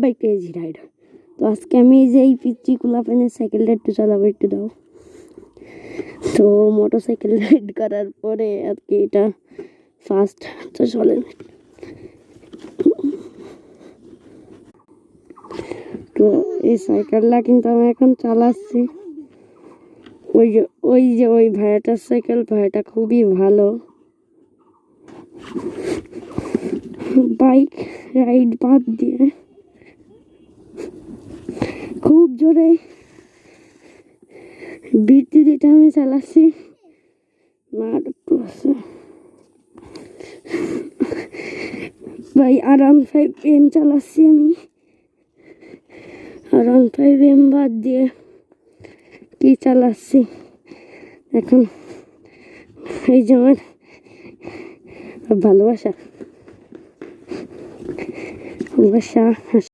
ভাই crazy ride. তো আজকে আমি এই যে এই পিচ্ছি কুলাপেনের সাইকেলটা একটু চালাবো, একটু দাও। তো মোটরসাইকেল রাইড করার পরে আর কি এটা ফার্স্ট, তো চলেন। তো এই সাইকেলটা কিন্তু আমি এখন চালাচ্ছি। ওই ভাইয়াটার সাইকেল, ভাইয়াটা খুবই ভালো। বাইক রাইড বাদ দিয়ে খুব জোরে বিটিটা আমি চালাচ্ছি। ভাই R15M চালাচ্ছি আমি। R15M বাদ দিয়ে কি চালাচ্ছি এখন, এই যে আমার ভালোবাসা।